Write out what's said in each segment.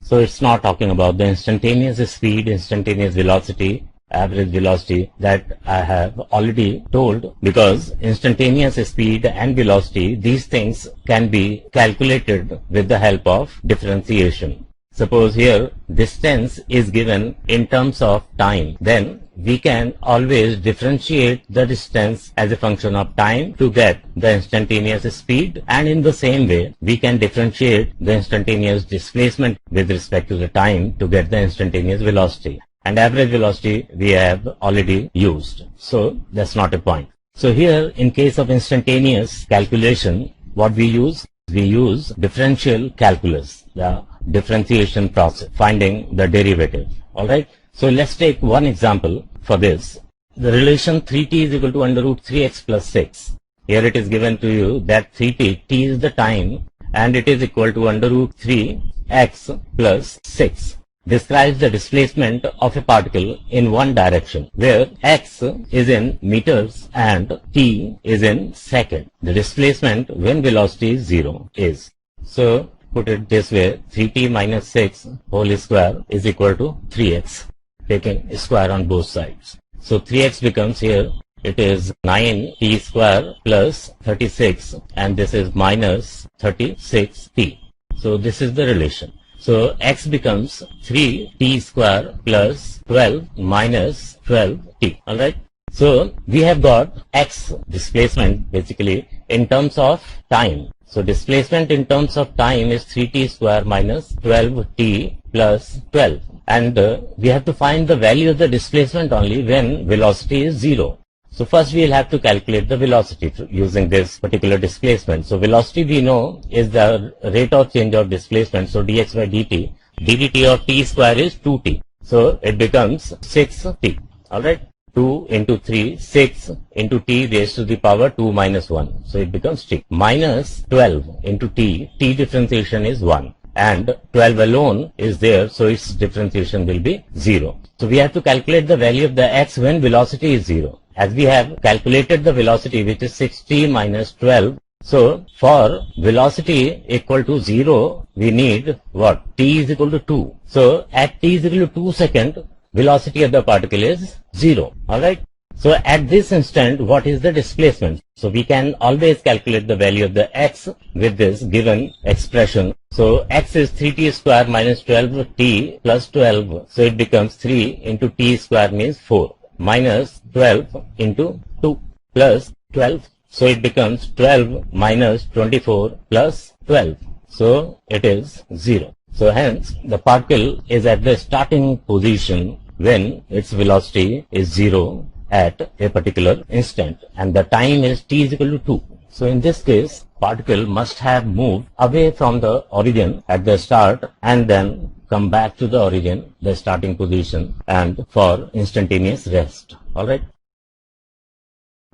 So it's not talking about the instantaneous speed, instantaneous velocity, average velocity that I have already told, because instantaneous speed and velocity, these things can be calculated with the help of differentiation. Suppose here distance is given in terms of time, then we can always differentiate the distance as a function of time to get the instantaneous speed, and in the same way we can differentiate the instantaneous displacement with respect to the time to get the instantaneous velocity. And average velocity we have already used, so that's not a point. So here in case of instantaneous calculation, what we use? We use differential calculus, the differentiation process, finding the derivative. Alright, so let's take one example for this. The relation 3t is equal to under root 3x plus 6. Here it is given to you that 3t, t is the time, and it is equal to under root 3x plus 6. Describes the displacement of a particle in one direction, where x is in meters and t is in second. The displacement when velocity is 0 is. So put it this way, 3t minus 6 whole square is equal to 3x, taking square on both sides. So 3x becomes here, it is 9t square plus 36, and this is minus 36t. So this is the relation. So x becomes 3t square plus 12 minus 12t. Alright. So we have got x displacement basically in terms of time. So displacement in terms of time is 3t square minus 12t plus 12. And we have to find the value of the displacement only when velocity is 0. So first we will have to calculate the velocity using this particular displacement. So velocity we know is the rate of change of displacement. So dx by dt, ddt of t square is 2t. So it becomes 6t. Alright. 2 into 3, 6 into t raised to the power 2 minus 1. So it becomes t. Minus 12 into t, t differentiation is 1. And 12 alone is there, so its differentiation will be 0. So we have to calculate the value of the x when velocity is 0. As we have calculated the velocity, which is 6t minus 12. So for velocity equal to 0, we need what? T is equal to 2. So at t is equal to 2 seconds, velocity of the particle is 0. Alright. So at this instant, what is the displacement? So we can always calculate the value of the x with this given expression. So x is 3t square minus 12t plus 12. So it becomes 3 into t square means 4. Minus 12 into 2 plus 12. So it becomes 12 minus 24 plus 12. So it is 0. So hence the particle is at the starting position when its velocity is 0 at a particular instant, and the time is t is equal to 2. So in this case, particle must have moved away from the origin at the start and then come back to the origin, the starting position, and for instantaneous rest. Alright.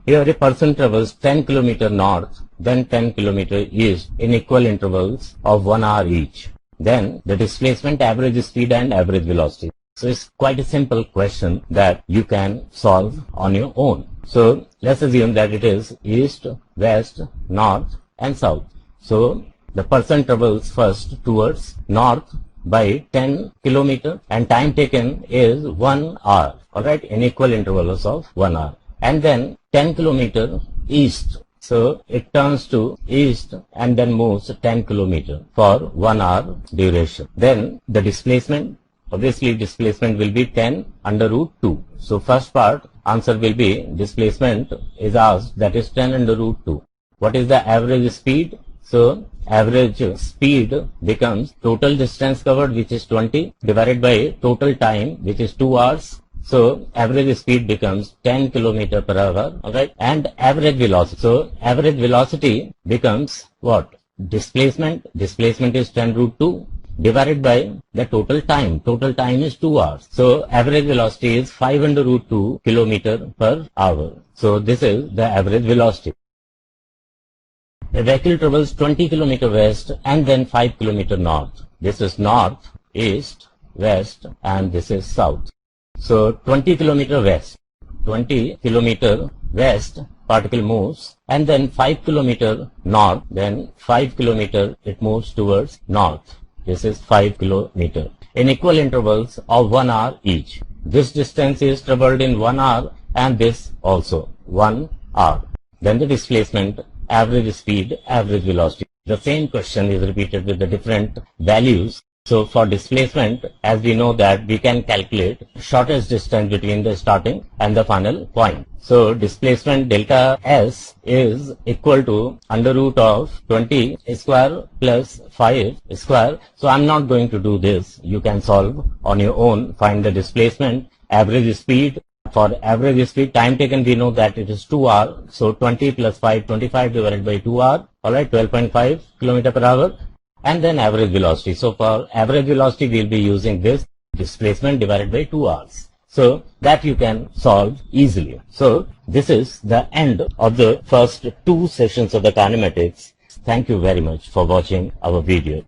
Here a person travels 10 km north, then 10 km east in equal intervals of 1 hour each. Then the displacement, average speed and average velocity. So it's quite a simple question that you can solve on your own. So let's assume that it is east, west, north and south. So the person travels first towards north by 10 km and time taken is 1 hour. Alright, in equal intervals of 1 hour. And then 10 km east. So it turns to east and then moves 10 km for 1 hour duration. Then the displacement, obviously displacement will be 10 under root 2. So first part answer will be displacement is asked, that is 10 under root 2. What is the average speed? So average speed becomes total distance covered, which is 20, divided by total time, which is 2 hours. So average speed becomes 10 km per hour. Alright, and average velocity. So average velocity becomes what? Displacement. Displacement is 10 root 2 divided by the total time. Total time is 2 hours. So average velocity is 5 under root 2 km per hour. So this is the average velocity. A vehicle travels 20 km west and then 5 km north. This is north, east, west, and this is south. So 20 km west. 20 km west particle moves, and then 5 km north, then 5 km it moves towards north. This is 5 kilometer in equal intervals of 1 hour each. This distance is traveled in 1 hour and this also 1 hour. Then the displacement, average speed, average velocity. The same question is repeated with the different values. So for displacement, as we know that we can calculate shortest distance between the starting and the final point. So displacement delta S is equal to under root of 20 square plus 5 square. So I'm not going to do this. You can solve on your own. Find the displacement, average speed. For average speed, time taken, we know that it is 2 hours. So 20 plus 5, 25 divided by 2 hours. Alright, 12.5 kilometer per hour. And then average velocity. So for average velocity, we'll be using this displacement divided by 2 hours. So that you can solve easily. So this is the end of the first 2 sessions of the kinematics. Thank you very much for watching our video.